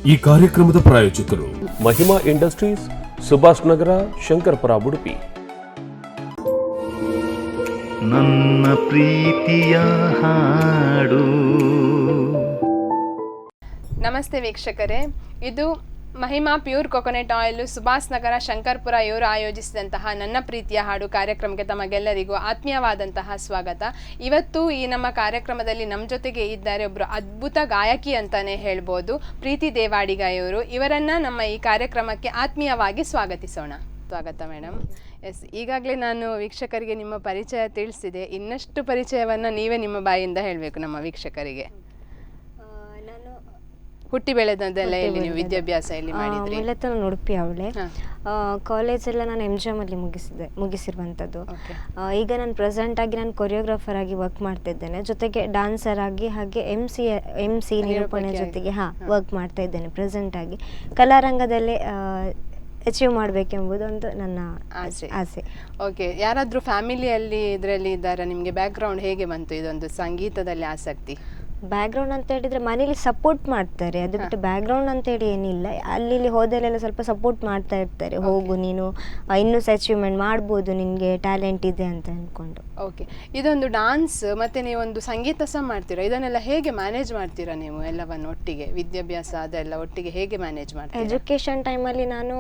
ಈ ಕಾರ್ಯಕ್ರಮದ ಪ್ರಾಯೋಜಕರು ಮಹಿಮಾ ಇಂಡಸ್ಟ್ರೀಸ್, ಸುಭಾಷ್ ನಗರ, ಶಂಕರಪುರ, ಉಡುಪಿ. ನನ್ನ ಪ್ರೀತಿಯ ಹಾಡು. ನಮಸ್ತೆ ವೀಕ್ಷಕರೇ, ಇದು Mahima pure coconut oil, Subhash Nagar, Shankarpura ಇವರು ಆಯೋಜಿಸಿದಂತಹ ನನ್ನ ಪ್ರೀತಿಯ ಹಾಡು ಕಾರ್ಯಕ್ರಮಕ್ಕೆ ತಮಗೆಲ್ಲರಿಗೂ ಆತ್ಮೀಯವಾದಂತಹ ಸ್ವಾಗತ. ಇವತ್ತು ಈ ನಮ್ಮ ಕಾರ್ಯಕ್ರಮದಲ್ಲಿ ನಮ್ಮ ಜೊತೆಗೆ ಇದ್ದಾರೆ ಒಬ್ಬರು ಅದ್ಭುತ ಗಾಯಕಿ ಅಂತಾನೆ ಹೇಳ್ಬೋದು, ಪ್ರೀತಿ ದೇವಾಡಿಗ ಇವರು. ಇವರನ್ನ ನಮ್ಮ ಈ ಕಾರ್ಯಕ್ರಮಕ್ಕೆ ಆತ್ಮೀಯವಾಗಿ ಸ್ವಾಗತಿಸೋಣ. ಸ್ವಾಗತ ಮೇಡಮ್. ಎಸ್, ಈಗಾಗಲೇ ನಾನು ವೀಕ್ಷಕರಿಗೆ ನಿಮ್ಮ ಪರಿಚಯ ತಿಳಿಸಿದೆ. ಇನ್ನಷ್ಟು ಪರಿಚಯವನ್ನು ನೀವೇ ನಿಮ್ಮ ಬಾಯಿಯಿಂದ ಹೇಳಬೇಕು ನಮ್ಮ ವೀಕ್ಷಕರಿಗೆ. ಹುಟ್ಟಿ ಬೆಳೆದದೆಲ್ಲ ಎಲ್ಲಿ, ನೀವು ವಿದ್ಯಾಭ್ಯಾಸ ಎಲ್ಲಿ ಮಾಡಿದ್ರಿ? ಮೂಲತಃ ನಾನು ಉಡುಪಿ ಅವಳೆ. ಕಾಲೇಜೆಲ್ಲ ನಾನು MGM ಅಲ್ಲಿ ಮುಗಿಸಿರುವಂಥದ್ದು. ಈಗ ನಾನು ಪ್ರೆಸೆಂಟ್ ಆಗಿ ನಾನು ಕೊರಿಯೋಗ್ರಾಫರ್ ಆಗಿ ವರ್ಕ್ ಮಾಡ್ತಾ ಇದ್ದೇನೆ, ಜೊತೆಗೆ ಡಾನ್ಸರ್ ಆಗಿ, ಹಾಗೆ MC ನಿರೂಪಣೆ ಜೊತೆಗೆ ವರ್ಕ್ ಮಾಡ್ತಾ ಇದ್ದೇನೆ ಪ್ರೆಸೆಂಟ್ ಆಗಿ. ಕಲಾರಂಗದಲ್ಲಿ ಅಚೀವ್ ಮಾಡಬೇಕೆಂಬುದು ಒಂದು ನನ್ನ ಆಸೆ. ಓಕೆ, ಯಾರಾದರೂ ಫ್ಯಾಮಿಲಿಯಲ್ಲಿ ಇದರಲ್ಲಿ ಇದ್ದಾರಾ? ನಿಮಗೆ ಬ್ಯಾಕ್ಗ್ರೌಂಡ್ ಹೇಗೆ ಬಂತು ಇದೊಂದು ಸಂಗೀತದಲ್ಲಿ ಆಸಕ್ತಿ? ಬ್ಯಾಕ್ಗ್ರೌಂಡ್ ಅಂತ ಹೇಳಿದ್ರೆ ಮನೇಲಿ ಸಪೋರ್ಟ್ ಮಾಡ್ತಾರೆ, ಅದು ಬಿಟ್ಟು ಬ್ಯಾಕ್ಗ್ರೌಂಡ್ ಅಂತ ಹೇಳಿ ಏನಿಲ್ಲ. ಅಲ್ಲಿ ಹೋದಲ್ಲೆಲ್ಲ ಸ್ವಲ್ಪ ಸಪೋರ್ಟ್ ಮಾಡ್ತಾ ಇರ್ತಾರೆ, ಹೋಗು ನೀನು ಇನ್ನೂ ಅಚೀವ್ಮೆಂಟ್ ಮಾಡ್ಬೋದು, ನಿನಗೆ ಟ್ಯಾಲೆಂಟ್ ಇದೆ ಅಂತ ಅಂದ್ಕೊಂಡು. ಓಕೆ, ಇದೊಂದು ಡಾನ್ಸ್ ಮತ್ತೆ ನೀವೊಂದು ಸಂಗೀತ ಸಹ ಮಾಡ್ತೀರಾ, ಇದನ್ನೆಲ್ಲ ಹೇಗೆ ಮ್ಯಾನೇಜ್ ಮಾಡ್ತೀರಾ ನೀವು ಎಲ್ಲವನ್ನು ಒಟ್ಟಿಗೆ? ವಿದ್ಯಾಭ್ಯಾಸ ಅದೆಲ್ಲ ಒಟ್ಟಿಗೆ ಹೇಗೆ ಮ್ಯಾನೇಜ್ ಮಾಡ್ತೀರಾ? ಎಜುಕೇಷನ್ ಟೈಮಲ್ಲಿ ನಾನು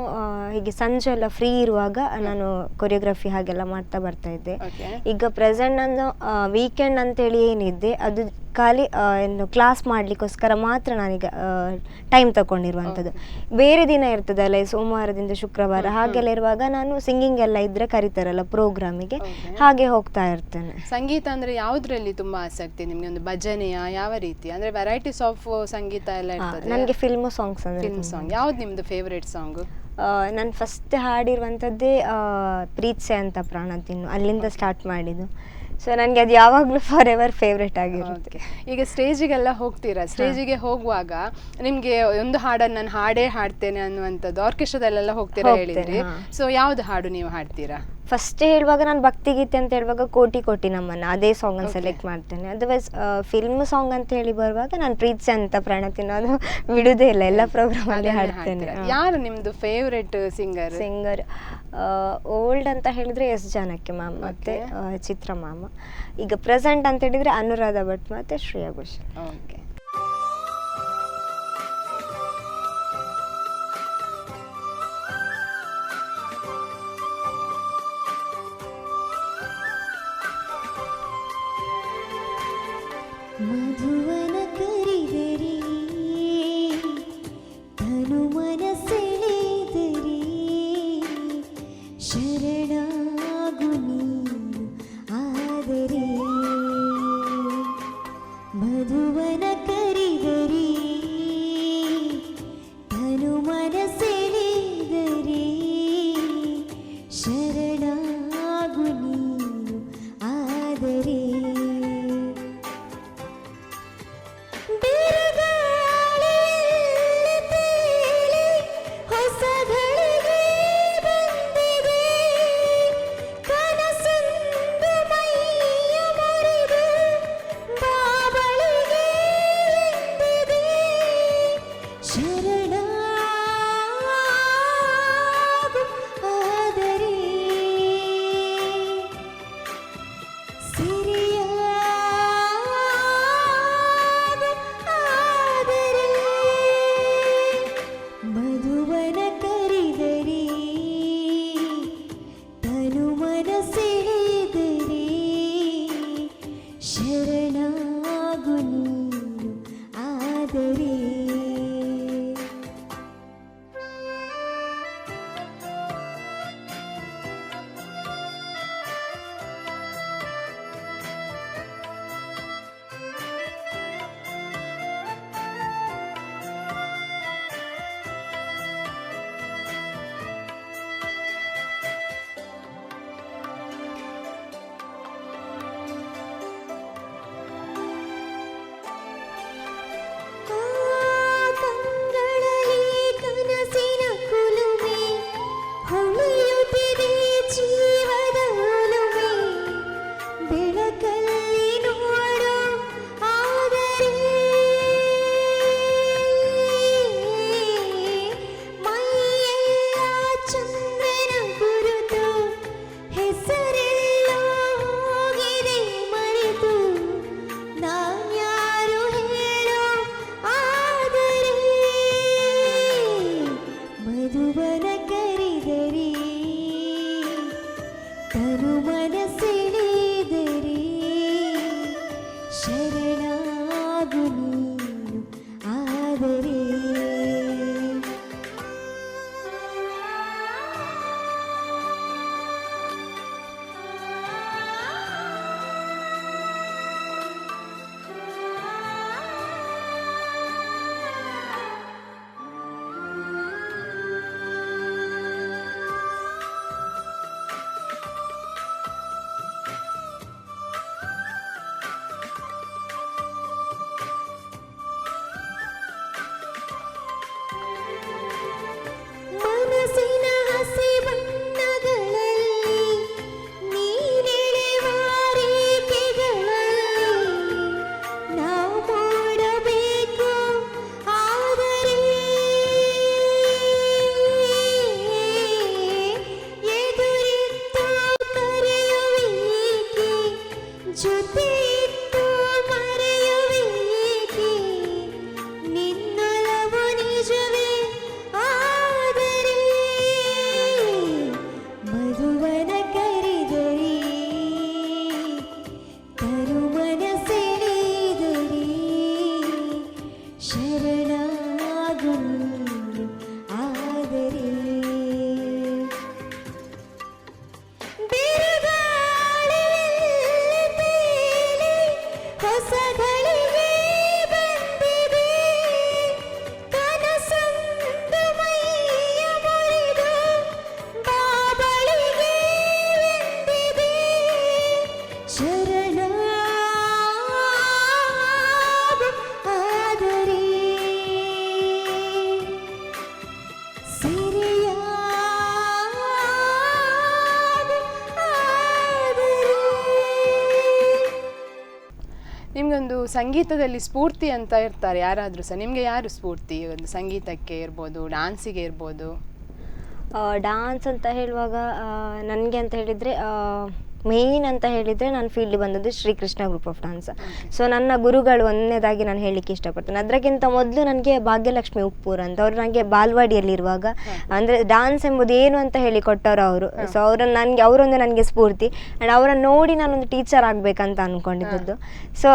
ಹೀಗೆ ಸಂಜೆ ಎಲ್ಲ ಫ್ರೀ ಇರುವಾಗ ನಾನು ಕೊರಿಯೋಗ್ರಫಿ ಹಾಗೆಲ್ಲ ಮಾಡ್ತಾ ಬರ್ತಾ ಇದ್ದೆ. ಈಗ ಪ್ರೆಸೆಂಟ್ ನಾನು ವೀಕೆಂಡ್ ಅಂತೇಳಿ ಏನಿದೆ ಅದು ಖಾಲಿ ಏನು ಕ್ಲಾಸ್ ಮಾಡಲಿಕ್ಕೋಸ್ಕರ ಮಾತ್ರ ನಾನೀಗ ಟೈಮ್ ತಗೊಂಡಿರುವಂಥದ್ದು. ಬೇರೆ ದಿನ ಇರ್ತದಲ್ಲ, ಸೋಮವಾರದಿಂದ ಶುಕ್ರವಾರ ಹಾಗೆಲ್ಲ ಇರುವಾಗ ನಾನು ಸಿಂಗಿಂಗ್ ಎಲ್ಲ ಇದ್ರೆ ಕರೀತಾರಲ್ಲ ಪ್ರೋಗ್ರಾಮಿಗೆ, ಹಾಗೆ ಹೋಗ್ತಾ ಇರ್ತೇನೆ. ಸಂಗೀತ ಅಂದ್ರೆ ಯಾವುದ್ರಲ್ಲಿ ತುಂಬಾ ಆಸಕ್ತಿ ನಿಮ್ಗೆ? ಒಂದು ಭಜನೆಯ ಯಾವ ರೀತಿ ಅಂದ್ರೆ ವೆರೈಟೀಸ್ ಆಫ್ ಸಂಗೀತ ಎಲ್ಲ ಇರ್ತದೆ? ನನಗೆ ಫಿಲ್ಮ್ ಸಾಂಗ್ಸ್ ಅಂದ್ರೆ ಫಿಲ್ಮ್ ಸಾಂಗ್. ಯಾವ್ದು ನಿಮ್ದು ಫೇವರೇಟ್ ಸಾಂಗ್? ನಾನು ಫಸ್ಟ್ ಹಾಡಿರುವಂಥದ್ದೇ ಪ್ರೀತ್ಸೆ ಅಂತ ಪ್ರಾಣ ತಿನ್ನು, ಅಲ್ಲಿಂದ ಸ್ಟಾರ್ಟ್ ಮಾಡಿದ್ದು. ಸೊ ನನಗೆ ಅದು ಯಾವಾಗಲೂ ಫಾರ್ ಎವರ್ ಫೇವ್ರೇಟ್ ಆಗಿರುತ್ತೆ. ಈಗ ಸ್ಟೇಜಿಗೆಲ್ಲ ಹೋಗ್ತೀರಾ, ಸ್ಟೇಜಿಗೆ ಹೋಗುವಾಗ ನಿಮಗೆ ಒಂದು ಹಾಡನ್ನು ನಾನು ಹಾಡೇ ಹಾಡ್ತೇನೆ ಅನ್ನುವಂಥದ್ದು, ಆರ್ಕೆಸ್ಟ್ರಾದಲ್ಲೆಲ್ಲ ಹೋಗ್ತೀರಾ ಹೇಳಿದ್ರಿ. ಸೊ ಯಾವ್ದು ಹಾಡು ನೀವು ಹಾಡ್ತೀರಾ? ಫಸ್ಟ್ ಹೇಳುವಾಗ ನಾನು ಭಕ್ತಿಗೀತೆ ಅಂತ ಹೇಳುವಾಗ ಕೋಟಿ ಕೋಟಿ ನಮ್ಮನ್ನ ಅದೇ ಸಾಂಗ್ ಅನ್ನು ಸೆಲೆಕ್ಟ್ ಮಾಡ್ತೇನೆ. ಅದರ್ವೈಸ್ ಫಿಲ್ಮ್ ಸಾಂಗ್ ಅಂತ ಹೇಳಿ ಬರುವಾಗ ನಾನು ಪ್ರೀತ್ಸೆ ಅಂತ ಪ್ರಾಣ ತಿನ್ನೋದು ಬಿಡುವುದೇ ಇಲ್ಲ, ಎಲ್ಲ ಪ್ರೋಗ್ರಾಮ್ ಅಲ್ಲಿ ಹಾಡ್ತೇನೆ. ಯಾರು ನಿಮ್ದು ಫೇವ್ರೇಟ್ ಸಿಂಗರ್? ಓಲ್ಡ್ ಅಂತ ಹೇಳಿದ್ರೆ S. ಜಾನಕಿ ಮ್ಯಾಮ್ ಮತ್ತೆ ಚಿತ್ರ ಮ್ಯಾಮ್. ಈಗ ಪ್ರೆಸೆಂಟ್ ಅಂತ ಹೇಳಿದ್ರೆ ಅನುರಾಧ ಭಟ್ ಮತ್ತೆ ಶ್ರೇಯಾ ಘೋಷಾಲ್. ಓಕೆ. ಮಧುವನ ಕರಿದರಿ ತನು ಮನಸೆಳೆದರಿ ಶರಣಾಗು ನೀನು ಆದರೆ. ಮಧುವನ ಕರಿದರಿ ತನು ಮನಸೆಳೆದರಿ ಶರಣಾಗು ನೀನು ಆದರೆ. ನೀನು ಆದರೆ ಬಿರುಗಾಳಿಯಲ್ಲಿ ತೇಲಿ ಹೊಸ ಗಳಿಗೆ ಬಂದಿದೆ ಕನಸೊಂದು ಮೈಯ ಮುರಿದು ಬಾಬಳಿಗೆ ಎಂದಿದೆ ಶರಣಾಗು ಆದರೆ ನಿಮ್ಗೊಂದು ಸಂಗೀತದಲ್ಲಿ ಸ್ಫೂರ್ತಿ ಅಂತ ಇರ್ತಾರೆ ಯಾರಾದರೂ ಸಹ, ನಿಮಗೆ ಯಾರು ಸ್ಫೂರ್ತಿ ಒಂದು ಸಂಗೀತಕ್ಕೆ ಇರ್ಬೋದು, ಡಾನ್ಸಿಗೆ ಇರ್ಬೋದು? ಡಾನ್ಸ್ ಅಂತ ಹೇಳುವಾಗ ನನಗೆ ಅಂತ ಹೇಳಿದರೆ ಮೇಯ್ನ್ ಅಂತ ಹೇಳಿದರೆ ನಾನು ಫೀಲ್ಡ್ ಬಂದದ್ದು Srikrishna group of dance. So ನನ್ನ ಗುರುಗಳು ಒಂದನೇದಾಗಿ ನಾನು ಹೇಳಲಿಕ್ಕೆ ಇಷ್ಟಪಡ್ತೇನೆ. ಅದಕ್ಕಿಂತ ಮೊದಲು ನನಗೆ ಭಾಗ್ಯಲಕ್ಷ್ಮಿ ಉಪ್ಪೂರ್ ಅಂತ ಅವರು ನನಗೆ ಬಾಲ್ವಾಡಿಯಲ್ಲಿರುವಾಗ ಅಂದರೆ ಡಾನ್ಸ್ ಎಂಬುದು ಏನು ಅಂತ ಹೇಳಿ ಕೊಟ್ಟವರು ಅವರು. ಸೊ ಅವರೊಂದು ನನಗೆ ಸ್ಫೂರ್ತಿ. ಆ್ಯಂಡ್ ಅವರನ್ನು ನೋಡಿ ನಾನೊಂದು ಟೀಚರ್ ಆಗಬೇಕಂತ ಅಂದ್ಕೊಂಡಿದ್ದು. ಸೊ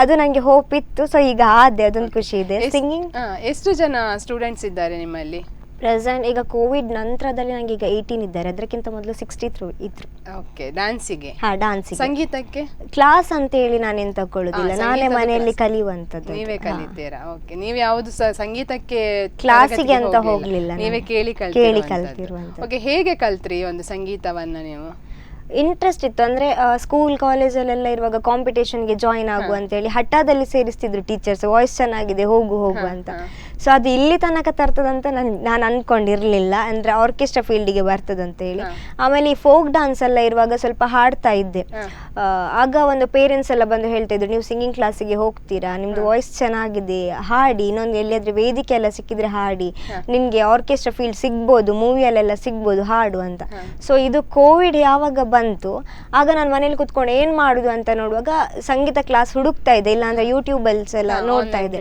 ಅದು ನನಗೆ ಹೋಪ್ ಇತ್ತು. ಸೊ ಈಗ ಆದೆ, ಅದೊಂದು ಖುಷಿ ಇದೆ. ಸಿಂಗಿಂಗ್ ಎಷ್ಟು ಜನ ಸ್ಟೂಡೆಂಟ್ಸ್ ಇದ್ದಾರೆ ನಿಮ್ಮಲ್ಲಿ? ಪ್ರೆಸೆಂಟ್ ಈಗ ಕೋವಿಡ್ ನಂತರದಲ್ಲಿ ನನಗೆ ಈಗ 18 ಇದ್ದಾರೆ. ಅದಕ್ಕಿಂತ ಮೊದಲು 63 ಇದ್ರು. ಓಕೆ. ಡ್ಯಾನ್ಸಿಗೆ? ಹಾ, ಡಾನ್ಸಿಗೆ. ಸಂಗೀತಕ್ಕೆ ಕ್ಲಾಸ್ ಅಂತ ಹೇಳಿ ನಾನೇನು ತಗೊಳ್ಳೋದಿಲ್ಲ, ನಾನೇ ಮನೆಯಲ್ಲಿ ಕಲಿಯುವಂಥದ್ದು. ನೀವೇ ಕಲಿತೀರಾ? ಓಕೆ. ನೀವು ಯಾವುದು ಸಂಗೀತಕ್ಕೆ ಕ್ಲಾಸಿಗೆ ಅಂತ ಹೋಗ್ಲಿಲ್ಲ, ನೀವೇ ಕೇಳಿ ಕಲ್ತಿರುವಂಥದ್ದು. ಓಕೆ. ಹೇಗೆ ಕಲ್ತ್ರಿ ಒಂದು ಸಂಗೀತವನ್ನ ನೀವು? ಇಂಟ್ರೆಸ್ಟ್ ಇತ್ತು. ಅಂದರೆ ಸ್ಕೂಲ್ ಕಾಲೇಜಲ್ಲೆಲ್ಲ ಇರುವಾಗ ಕಾಂಪಿಟೇಷನ್ಗೆ ಜಾಯಿನ್ ಆಗು ಅಂತೇಳಿ ಹಠದಲ್ಲಿ ಸೇರಿಸ್ತಿದ್ರು ಟೀಚರ್ಸ್, ವಾಯ್ಸ್ ಚೆನ್ನಾಗಿದೆ ಹೋಗು ಅಂತ. ಸೊ ಅದು ಇಲ್ಲಿ ತನಕ ತರ್ತದಂತ ನಾನು ಅಂದ್ಕೊಂಡಿರಲಿಲ್ಲ, ಅಂದರೆ ಆರ್ಕೆಸ್ಟ್ರಾ ಫೀಲ್ಡಿಗೆ ಬರ್ತದಂತ ಹೇಳಿ. ಆಮೇಲೆ ಈ ಫೋಕ್ ಡಾನ್ಸ್ ಎಲ್ಲ ಇರುವಾಗ ಸ್ವಲ್ಪ ಹಾಡ್ತಾ ಇದ್ದೆ. ಆಗ ಒಂದು ಪೇರೆಂಟ್ಸ್ ಎಲ್ಲ ಬಂದು ಹೇಳ್ತಾ ಇದ್ರು, ನೀವು ಸಿಂಗಿಂಗ್ ಕ್ಲಾಸಿಗೆ ಹೋಗ್ತೀರಾ, ನಿಮ್ದು ವಾಯ್ಸ್ ಚೆನ್ನಾಗಿದೆ, ಹಾಡಿ, ಇನ್ನೊಂದು ಎಲ್ಲಿಯಾದ್ರೂ ವೇದಿಕೆ ಎಲ್ಲ ಸಿಕ್ಕಿದ್ರೆ ಹಾಡಿ, ನಿಮಗೆ ಆರ್ಕೆಸ್ಟ್ರಾ ಫೀಲ್ಡ್ ಸಿಗ್ಬೋದು, ಮೂವಿಯಲ್ಲೆಲ್ಲ ಸಿಗ್ಬೋದು, ಹಾಡು ಅಂತ. ಸೊ ಇದು ಕೋವಿಡ್ ಯಾವಾಗ ಬಂತು ಆಗ ನಾನು ಮನೇಲಿ ಕುತ್ಕೊಂಡು ಏನು ಮಾಡುದು ಅಂತ ನೋಡುವಾಗ ಸಂಗೀತ ಕ್ಲಾಸ್ ಹುಡುಕ್ತಾ ಇದ್ದೆ, ಇಲ್ಲಾಂದ್ರೆ ಯೂಟ್ಯೂಬಲ್ಸ್ ಎಲ್ಲ ನೋಡ್ತಾ ಇದ್ದೆ.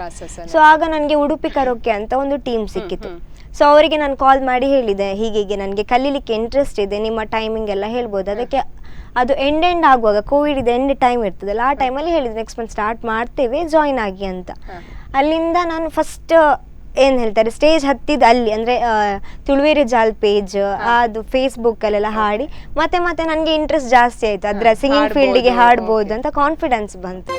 ಸೊ ಆಗ ನನಗೆ ಉಡುಪಿ ಕರೋಕೆ ಅಂತ ಒಂದು ಟೀಮ್ ಸಿಕ್ಕಿತ್ತು. ಸೊ ಅವರಿಗೆ ನಾನು ಕಾಲ್ ಮಾಡಿ ಹೇಳಿದೆ, ಹೀಗೆ ನನಗೆ ಕಲೀಲಿಕ್ಕೆ ಇಂಟ್ರೆಸ್ಟ್ ಇದೆ, ನಿಮ್ಮ ಟೈಮಿಂಗ್ ಎಲ್ಲ ಹೇಳ್ಬೋದು. ಅದಕ್ಕೆ ಅದು ಎಂಡ್ ಆಗುವಾಗ ಕೋವಿಡ್ ಇದು ಎಂಡ್ ಟೈಮ್ ಇರ್ತದಲ್ಲ, ಆ ಟೈಮಲ್ಲಿ ಹೇಳಿದೆ ನೆಕ್ಸ್ಟ್ ಮಂತ್ ಸ್ಟಾರ್ಟ್ ಮಾಡ್ತೇವೆ, ಜಾಯಿನ್ ಆಗಿ ಅಂತ. ಅಲ್ಲಿಂದ ನಾನು ಫಸ್ಟ್ ಏನು ಹೇಳ್ತಾರೆ ಸ್ಟೇಜ್ ಹತ್ತಿದ್ದು ಅಲ್ಲಿ, ಅಂದರೆ ತುಳುವೇರೆ ಜಾಲ್ ಪೇಜ್ ಅದು ಫೇಸ್ಬುಕ್ಕಲ್ಲೆಲ್ಲ ಹಾಡಿ ಮತ್ತೆ ನನಗೆ ಇಂಟ್ರೆಸ್ಟ್ ಜಾಸ್ತಿ ಆಯಿತು, ಅದರ ಸಿಂಗಿಂಗ್ ಫೀಲ್ಡಿಗೆ ಹಾಡ್ಬೋದು ಅಂತ ಕಾನ್ಫಿಡೆನ್ಸ್ ಬಂತು.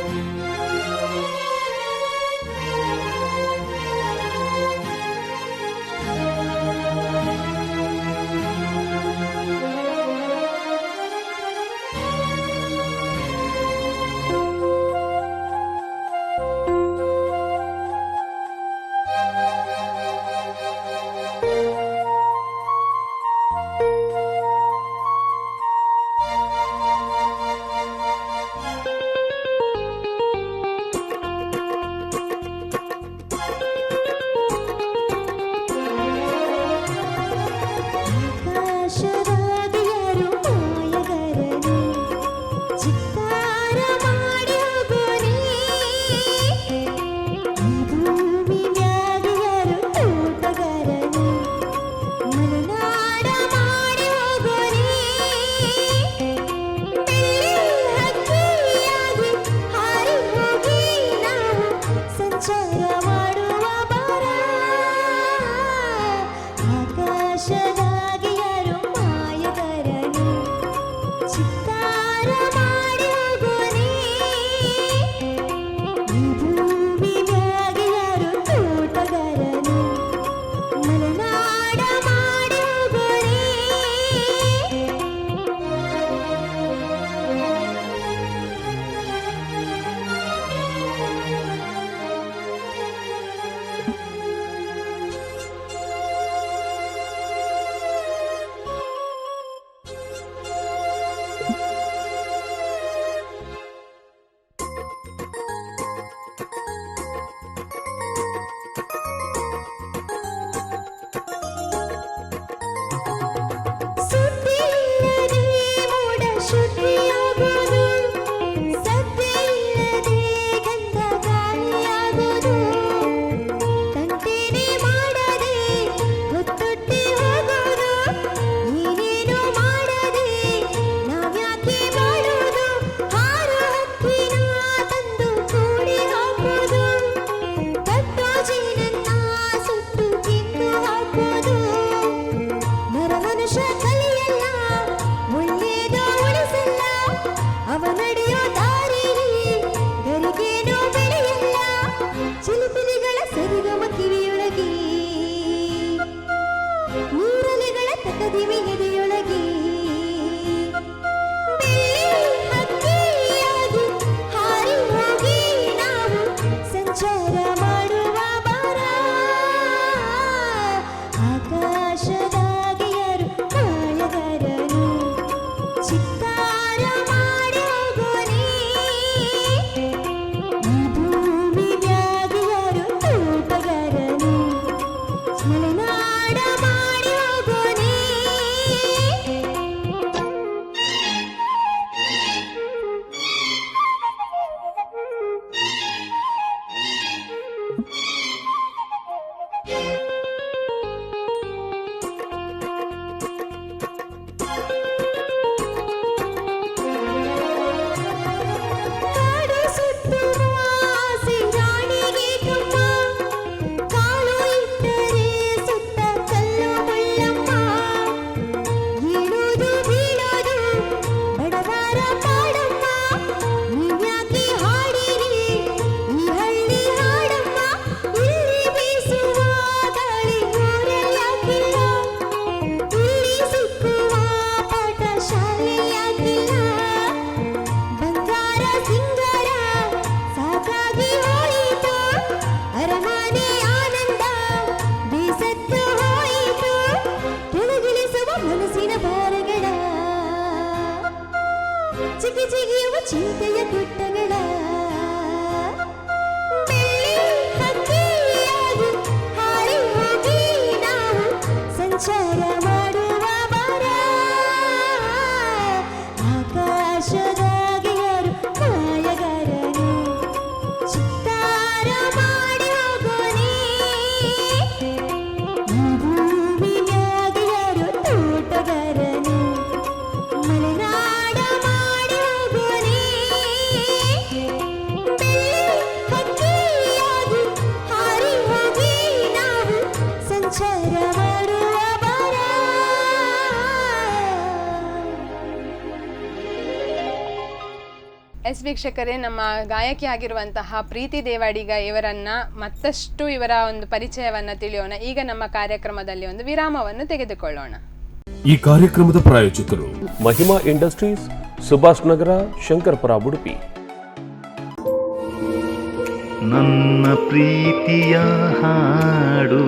ಕದಿಮೆ ಎದೆಯೊಳಗೆ ಬೆಳ್ಳಿ ಹಕ್ಕಿಯಾಗಿ ಹಾರಿ ಹೋಗಿ ನಾವು ಸಂಚಾರ ಮಾಡುವ ಬಾರ ಆಕಾಶದಾಗೆ ಯಾರು ಕಾಯಗಾರನು ಚಿತ್ತಾರ ಮಾಡಿ ಹೋಗೋನೇ ಈ ಭೂಮಿ ಮ್ಯಾಗೆ ಯಾರು ತೋಟಗಾರನು ಮಲೆನಾಡ ಮಾಡಿ ಹೋಗೋನೇ ಕಾಡು ಸುತ್ತುವ ಆಸೆ ರಾಣಿಗೆ ಕಮ್ಮ ಕಾಲು ಇಟ್ಟರೆ ಸುತ್ತ ಕಲ್ಲು ಮುಳ್ಳಮ್ಮ ಏಳುವುದು ಬೀಳೋದು ಬಡವರ ಪಾಡಮ್ಮ ನೀವ್ಯಾಕೆ ಹಾಡಿರಿ ಈ ಹಳ್ಳಿ ಹಾಡಮ್ಮ ಇಲ್ಲಿ ಬೀಸುವ ಗಾಳಿ ಊರಲ್ಲಾಗಿಲ್ಲ ಇಲ್ಲಿ ಸಿಕ್ಕುವ ಪಾಠ ಶಾಲೆಯಾಗಿಲ್ಲ ಬಂಗಾರ ಸಿಂಗಾರ ಸಾಕಾಗಿ ಹೋಯಿತು ಅರಮನೆ ಆನಂದ ಬೇಸತ್ತು ಹೋಯಿತು ಕೆಳಗಿಳಿಸುವ ಮನಸ್ಸಿನ ಭಾರಗಳ ಚಿಗಿ ಚಿಗಿಯುವ ಚಿಂತೆಯ ಗುಡ್ಡಗಳ ಬೆಳ್ಳಿ ಹಕ್ಕಿಯಾಗಿ ಹಾರಿ ಹೋಗಿ ನಾವು ಸಂಚಾರ ಮಾಡುವ ಬಾರ ಆಕಾಶದಾಗೆ ಯಾರು ಕಾಯಗಾರನು ಚಿತ್ತಾರ ಮಾಡಿ ಹೋಗೋನೇ ಈ ಭೂಮಿ ಮ್ಯಾಗೆ ಯಾರು ತೋಟಗಾರನು ಮಲೆನಾಡ ಮಾಡಿ ಹೋಗೋನೇ ಬೆಳ್ಳಿ ಹಕ್ಕಿಯಾಗಿ ಹಾರಿ ಹೋಗಿ ನಾವು ಸಂಚಾರ ಮಾಡುವ ಬಾರ ಎಸ್ ವೀಕ್ಷಕರೇ, ನಮ್ಮ ಗಾಯಕಿ ಆಗಿರುವಂತಹ ಪ್ರೀತಿ ದೇವಾಡಿಗ ಇವರನ್ನ ಮತ್ತಷ್ಟು ಇವರ ಒಂದು ಪರಿಚಯವನ್ನ ತಿಳಿಯೋಣ. ಈಗ ನಮ್ಮ ಕಾರ್ಯಕ್ರಮದಲ್ಲಿ ಒಂದು ವಿರಾಮವನ್ನು ತೆಗೆದುಕೊಳ್ಳೋಣ. ಈ ಕಾರ್ಯಕ್ರಮದ ಪ್ರಾಯೋಜಕರು ಮಹಿಮಾ ಇಂಡಸ್ಟ್ರೀಸ್, ಸುಭಾಷ್ ನಗರ, ಶಂಕರಪುರ, ಉಡುಪಿ. ನನ್ನ ಪ್ರೀತಿಯ ಹಾಡು.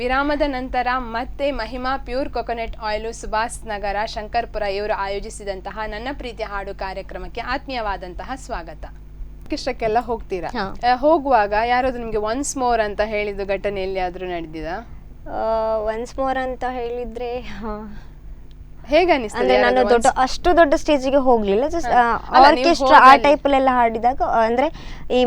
ವಿರಾಮದ ನಂತರ ಮತ್ತೆ Mahima pure coconut oil, Subhash Nagar, Shankarpura ಇವರು ಆಯೋಜಿಸಿದಂತಹ ನನ್ನ ಪ್ರೀತಿಯ ಹಾಡು ಕಾರ್ಯಕ್ರಮಕ್ಕೆ ಆತ್ಮೀಯವಾದಂತಹ ಸ್ವಾಗತ. ಇಷ್ಟಕ್ಕೆಲ್ಲ ಹೋಗ್ತೀರಾ? ಹೋಗುವಾಗ ಯಾರಾದ್ರೂ ನಿಮ್ಗೆ ಒನ್ಸ್ ಮೋರ್ ಅಂತ ಹೇಳಿದ ಘಟನೆ ಎಲ್ಲಿಯಾದ್ರೂ ನಡೆದಿದಾ? ಒನ್ಸ್ ಮೋರ್ ಅಂತ ಹೇಳಿದ್ರೆ ಹೇಗೆ ಅನಿಸ್ತದೆ? ಅಂದ್ರೆ ನಾನು ಅಷ್ಟು ದೊಡ್ಡ ಸ್ಟೇಜಿಗೆ ಹೋಗ್ಲಿಲ್ಲ, ಜಸ್ಟ್ ಅಲ್ಲ, ನೀವು ಆರ್ಕೆಸ್ಟ್ರಾ ಆ ಹೋದಲ್ಲಿ- ಟೈಪ್ ಅಲ್ಲೆಲ್ಲ ಹಾಡಿದಾಗ ಅಂದ್ರೆ ಈ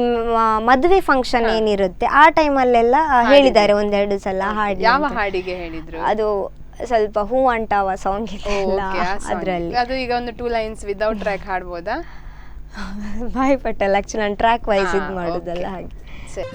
ಮದುವೆ ಫಂಕ್ಷನ್ ಏನಿರುತ್ತೆ ಆ ಟೈಮಲ್ಲೆಲ್ಲ ಹೇಳಿದ್ದಾರೆ ಒಂದೆರಡು ಸಲ ಹಾಡಿ. ಯಾವ ಹಾಡಿಗೆ ಹೇಳಿದ್ರು? ಅದು ಸ್ವಲ್ಪ ಹೂ ಅಂಟಾವ ಸಾಂಗ್ ಇದೆಲ್ಲ Okay, ಆ song. ಅದ್ರಲ್ಲಿ ಅದು ಈಗ ಒಂದು 2 ಲೈನ್ಸ್ ವಿದೌಟ್ ಟ್ರ್ಯಾಕ್ ಹಾಡ್ಬೋದಾ? ಬಾಯ್ ಪಟ್ಟಲ್ಲ, ಆಕ್ಚುಲಿ ನಾನು ಟ್ರ್ಯಾಕ್ ವೈಸ್ ಇದು ಹಾ, ಮಾಡೋದಲ್ಲ okay. ಹಾಗೆ. ಸರಿ.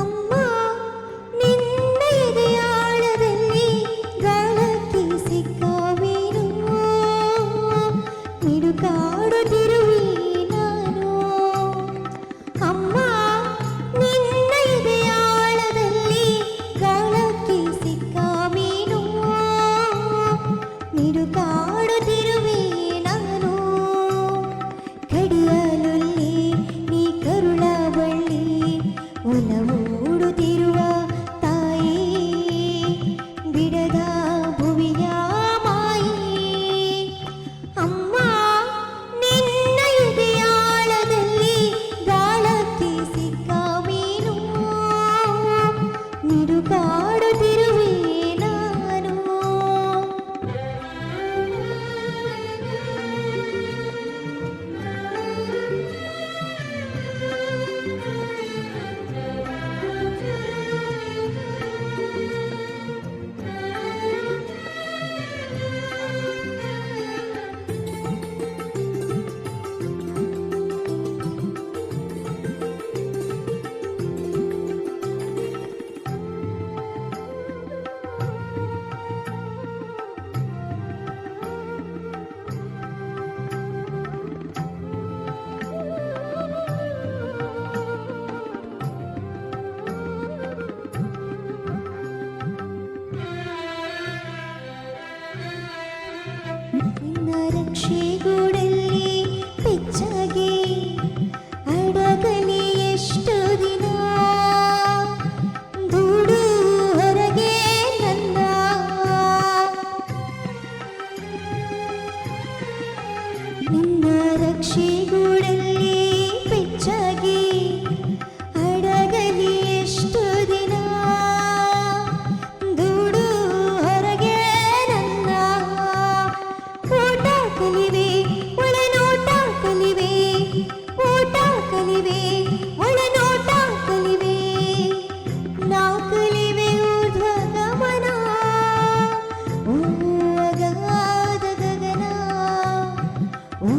ಅಮ್ಮ ನಿನ್ನ ಎದೆಯಾಳದಲ್ಲಿ ಗಾಳಕ್ಕೆ ಸಿಕ್ಕ ಮೀನು ಮಿಡುಕಾಡುತ್ತಿರುವೆ ನಾನು. ಅಮ್ಮ ನಿನ್ನ ಎದೆಯಾಳದಲ್ಲಿ ಗಾಳಕ್ಕೆ ಸಿಕ್ಕ ಮೀನು ಮಿಡುಕಾಡುತ್ತಿರುವೆ ನಾನು. ಕಡಿಯಲಲ್ಲಿ ನೀ ಕರುಳ ಬಳ್ಳಿ ಒಲವೂಡುತ್ತಿರುವ ತಾಯಿ ಬಿಡದ ಭುವಿಯ ಮಾಯಿ. ಅಮ್ಮ ನಿನ್ನ ಎದೆಯಾಳದಲ್ಲಿ ಗಾಳಕ್ಕೆ ಸಿಕ್ಕ ಮೀನು ಮಿಡುಕಾಡುತ್ತಿರುವೆ ನಾನು. ಪಕ್ಷಿಗೂಡಲ್ಲಿ ಪೆಚ್ಚಾಗಿ ಅಡಗಲಿ ಎಷ್ಟು ದಿನ ದೂಡು ಹೊರಗೆ ನನ್ನ ಊಟ ಕಲಿವೆ ಒಳನೋಟ ಕಲಿವೆ ಊಟ ಕಲಿವೆ ಒಳನೋಟ ಕಲಿವೆ ನಾ ಕಲಿವೆ ಊರ್ಧ್ವ ಗಮನ ಓ ಅಗಾಧ ಗಗನ ಓ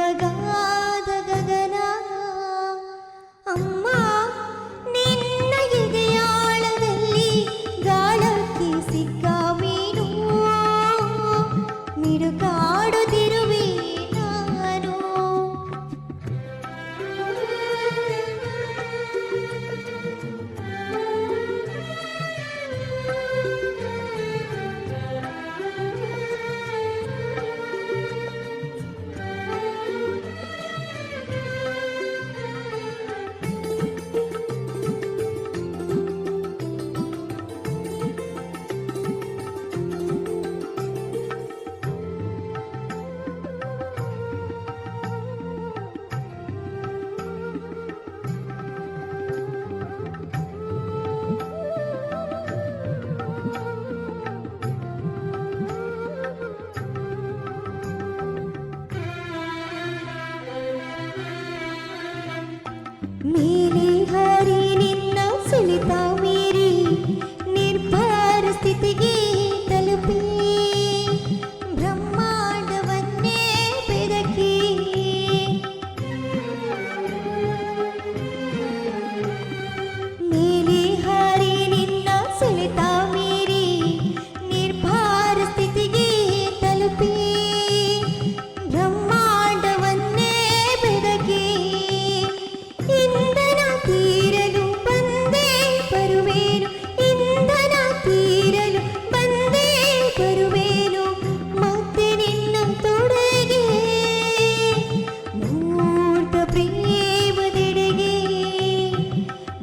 ಅಗಾಧ ಗಗನ ಅಮ್ಮ ನಿನ್ನ ಎದೆಯಾಳದಲ್ಲಿ ಗಾಳಕ್ಕೆ ಸಿಕ್ಕ ಮೀನು ಮಿಡುಕಾಡುತ್ತಿರುವೆ ನಾನು ಮೇಲೆ ಹಾರಿ ನಿನ್ನ ಸುಳಿತ ಮೀರಿ ನಿರ್ಭರ ಸ್ಥಿತಿಗೆ ತಲುಪಿ ಬ್ರಹ್ಮಾಂಡವನ್ನೇ ಬೆದಕಿ ಮೇಲೆ ಹಾರಿ ನಿನ್ನ ಸುಳಿತ ಮೀರಿ ನಿರ್ಭರ ಸ್ಥಿತಿಗೆ ತಲುಪಿ ಬ್ರಹ್ಮಾಂಡವನ್ನೇ ಬೆದಕಿ ಇಂಧನ ತೀರಲು ಬಂದೇ ಬರುವೇನು ಇಂಧನ ತೀರಲು ಬಂದೇ ಬರುವೇನು ಮತ್ತೆ ನಿನ್ನ ತೊಡೆಗೆ ಮೂರ್ತ ಪ್ರೇಮದೆಡೆಗೆ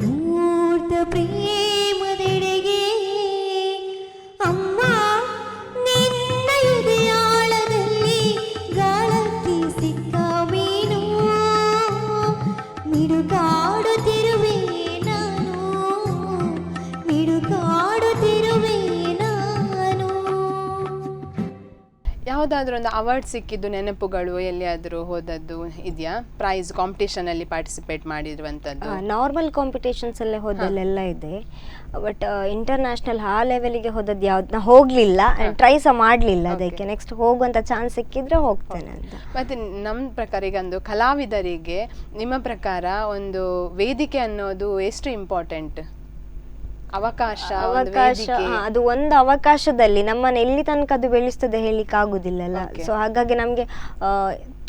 ಮೂರ್ತ ಪ್ರೇಮದೆಡೆಗೆ ಅಮ್ಮ ನಿನ್ನ ಎದೆಯಾಳದಲ್ಲಿ ಗಾಳಕ್ಕೆ ಸಿಕ್ಕ ಮೀನು ಮಿಡುಕಾಡುತ್ತಿರುವೆ ನಾನು ಮಿಡುಕಾಡುತ್ತಿರುವೆ ನಾನು ಯಾವುದಾದ್ರೂ ಒಂದು ಅವಾರ್ಡ್ ಸಿಕ್ಕಿದ್ದು ನೆನಪುಗಳು ಎಲ್ಲಿಯಾದರೂ ಹೋದದ್ದು ಇದೆಯಾ? ಪ್ರೈಸ್ ಕಾಂಪಿಟೇಷನ್ ಅಲ್ಲಿ ಪಾರ್ಟಿಸಿಪೇಟ್ ಮಾಡಿರುವಂತದ್ದು? ನಾರ್ಮಲ್ ಕಾಂಪಿಟೇಷನ್ಸ್ ಅಲ್ಲೇ ಹೋದಲ್ಲೆಲ್ಲ ಇದೆ, ಬಟ್ ಇಂಟರ್ನ್ಯಾಷನಲ್ ಆ ಲೆವೆಲಿಗೆ ಹೋದದ್ದು ಯಾವ್ದು ನಾ ಹೋಗ್ಲಿಲ್ಲ, ಟ್ರೈ ಸಹ ಮಾಡಲಿಲ್ಲ. ಅದಕ್ಕೆ ನೆಕ್ಸ್ಟ್ ಹೋಗುವಂತ ಚಾನ್ಸ್ ಸಿಕ್ಕಿದ್ರೆ ಹೋಗ್ತೇನೆ ಅಂತ. ಮತ್ತೆ ನಮ್ಮ ಪ್ರಕಾರ ಈಗ ಒಂದು ಕಲಾವಿದರಿಗೆ ನಿಮ್ಮ ಪ್ರಕಾರ ಒಂದು ವೇದಿಕೆ ಅನ್ನೋದು ಎಷ್ಟು ಇಂಪಾರ್ಟೆಂಟ್? ಅವಕಾಶ, ಒಂದು ವೇದಿಕೆ. ಅದು ಒಂದು ಅವಕಾಶದಲ್ಲಿ ನಮ್ಮನ್ನ ಎಲ್ಲಿ ತನಕ ಅದು ಬೆಳೆಸ್ತದೆ ಹೇಳಿಕ್ಕೆ ಆಗುದಿಲ್ಲಲ್ಲ. ಸೊ ಹಾಗಾಗಿ ನಮ್ಗೆ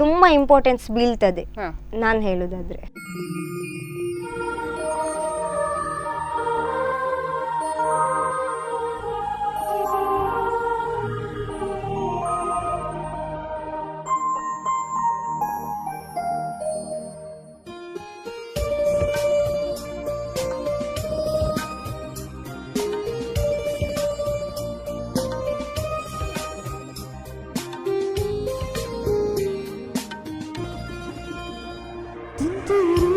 ತುಂಬಾ ಇಂಪಾರ್ಟೆನ್ಸ್ ಬೀಳ್ತದೆ ನಾನು ಹೇಳುದಾದ್ರೆ. ತುಂತುರು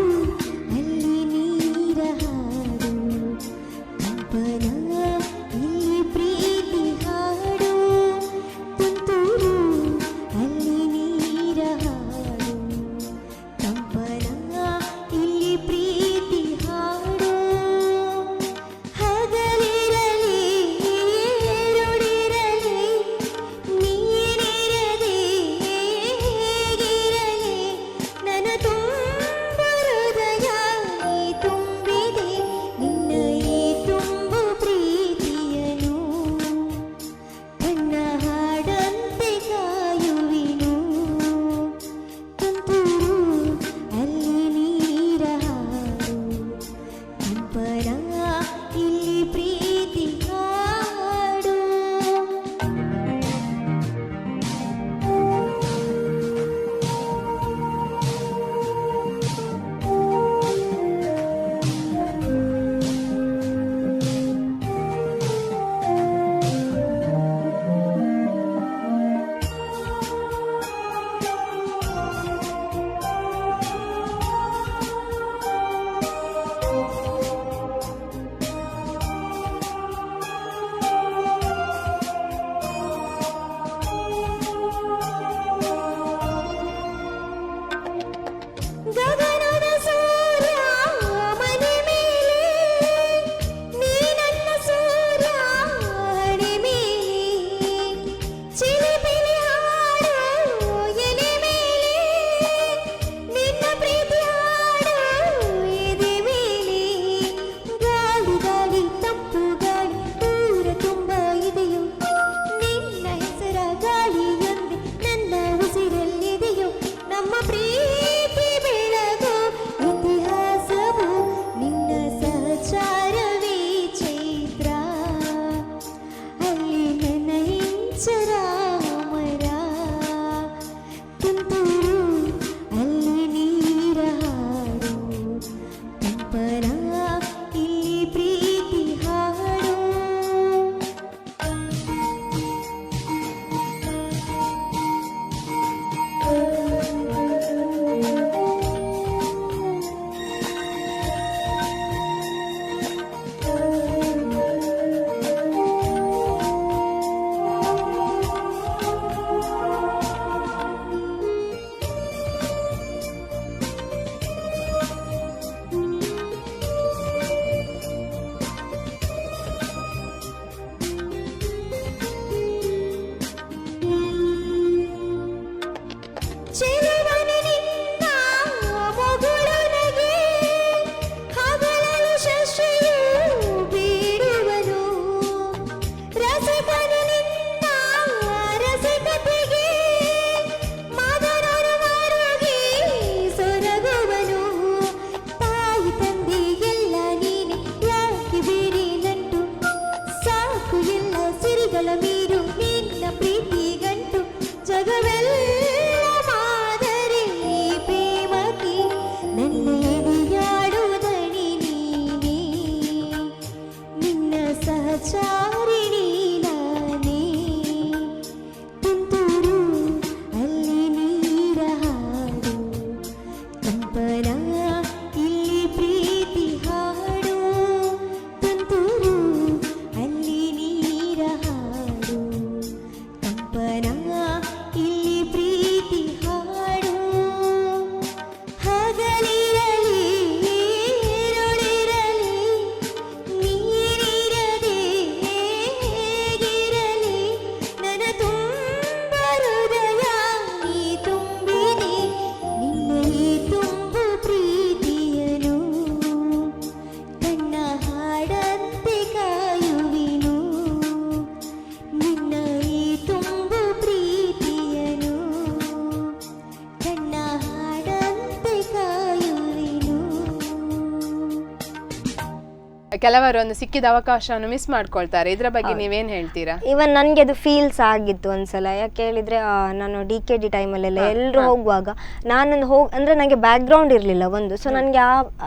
ಕೆಲವರು ಒಂದು ಸಿಕ್ಕಿದ ಅವಕಾಶವನ್ನು ಮಿಸ್ ಮಾಡ್ಕೊಳ್ತಾರೆ, ಇದರ ಬಗ್ಗೆ ನೀವೇನ್ ಹೇಳ್ತೀರಾ? ಇವನ್ ನನಗೆ ಅದು ಫೀಲ್ಸ್ ಆಗಿತ್ತು ಒಂದ್ಸಲ. ಯಾಕೆ ಹೇಳಿದ್ರೆ ನಾನು DKD ಟೈಮಲ್ಲೆಲ್ಲ ಎಲ್ಲರೂ ಹೋಗುವಾಗ ನಾನೊಂದು ಅಂದ್ರೆ ನನಗೆ ಬ್ಯಾಕ್ ಗ್ರೌಂಡ್ ಇರಲಿಲ್ಲ ಒಂದು, ಸೊ ನನಗೆ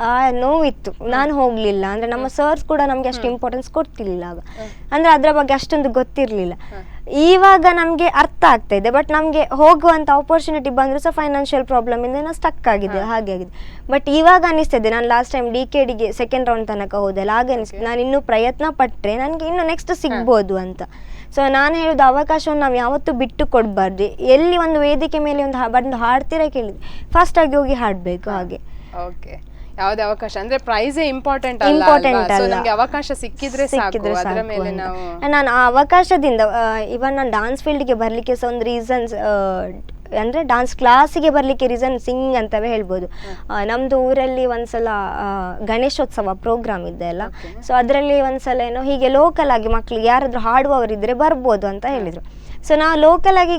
ಆ ನೋವಿತ್ತು, ನಾನು ಹೋಗ್ಲಿಲ್ಲ. ಅಂದ್ರೆ ನಮ್ಮ ಸರ್ಸ್ ಕೂಡ ನಮ್ಗೆ ಅಷ್ಟು ಇಂಪಾರ್ಟೆನ್ಸ್ ಕೊಡ್ತಿರ್ಲಿಲ್ಲ ಆಗ, ಅಂದ್ರೆ ಅದ್ರ ಬಗ್ಗೆ ಅಷ್ಟೊಂದು ಗೊತ್ತಿರ್ಲಿಲ್ಲ. ಇವಾಗ ನಮ್ಗೆ ಅರ್ಥ ಆಗ್ತಾ ಇದೆ, ಬಟ್ ನಮ್ಗೆ ಹೋಗುವಂತ ಆಪರ್ಚುನಿಟಿ ಬಂದ್ರು ಸಹ ಫೈನಾನ್ಷಿಯಲ್ ಪ್ರಾಬ್ಲಮ್ ಇಂದ ನಾವು ಸ್ಟಕ್ ಆಗಿದೆ, ಹಾಗೆ ಆಗಿದೆ. ಬಟ್ ಇವಾಗ ಅನಿಸ್ತಿದೆ, ನಾನು ಲಾಸ್ಟ್ ಟೈಮ್ DKDಗೆ ಸೆಕೆಂಡ್ ರೌಂಡ್ ತನಕ ಹೋದಲ್ಲ, ಆಗ ಅನಿಸ್ತು ನಾನು ಇನ್ನೂ ಪ್ರಯತ್ನ ಪಟ್ರೆ ನನಗೆ ಇನ್ನು ನೆಕ್ಸ್ಟ್ ಸಿಗ್ಬೋದು ಅಂತ. ಸೊ ನಾನು ಹೇಳೋದು, ಅವಕಾಶವನ್ನು ನಾವು ಯಾವತ್ತೂ ಬಿಟ್ಟು ಕೊಡಬಾರ್ದು. ಎಲ್ಲಿ ಒಂದು ವೇದಿಕೆ ಮೇಲೆ ಬಂದು ಹಾಡ್ತೀರಾ ಕೇಳಿದ್ರೆ ಫಸ್ಟ್ ಆಗಿ ಹೋಗಿ ಹಾಡಬೇಕು. ಹಾಗೆ ಓಕೆ, ಯಾವುದೇ ಅವಕಾಶ ಅಂದ್ರೆ ಪ್ರೈಸೇ ಇಂಪಾರ್ಟೆಂಟ್ ಅಲ್ಲ, ನಮಗೆ ಅವಕಾಶ ಸಿಕ್ಕಿದ್ರೆ ಸಾಕು, ಅದರ ಮೇಲೆ ನಾವು. ನಾನು ಆ ಅವಕಾಶದಿಂದ ಇವನ್ ನಾನು ಡಾನ್ಸ್ ಫೀಲ್ಡ್ಗೆ ಬರ್ಲಿಕ್ಕೆ ಸಹ ಒಂದು ರೀಸನ್ಸ್, ಅಂದ್ರೆ ಡಾನ್ಸ್ ಕ್ಲಾಸಿಗೆ ಬರ್ಲಿಕ್ಕೆ ರೀಸನ್ ಸಿಂಗ್ ಅಂತವೇ ಹೇಳ್ಬೋದು. ನಮ್ದು ಊರಲ್ಲಿ ಒಂದ್ಸಲ ಗಣೇಶೋತ್ಸವ ಪ್ರೋಗ್ರಾಮ್ ಇದೆ ಅಲ್ಲ, ಸೊ ಅದರಲ್ಲಿ ಒಂದ್ಸಲ ಏನೋ ಹೀಗೆ ಲೋಕಲ್ ಆಗಿ ಮಕ್ಳಿಗೆ ಯಾರಾದ್ರೂ ಹಾಡುವವರಿದ್ರೆ ಬರ್ಬೋದು ಅಂತ ಹೇಳಿದ್ರು. ಸೊ ನಾವು ಲೋಕಲ್ ಆಗಿ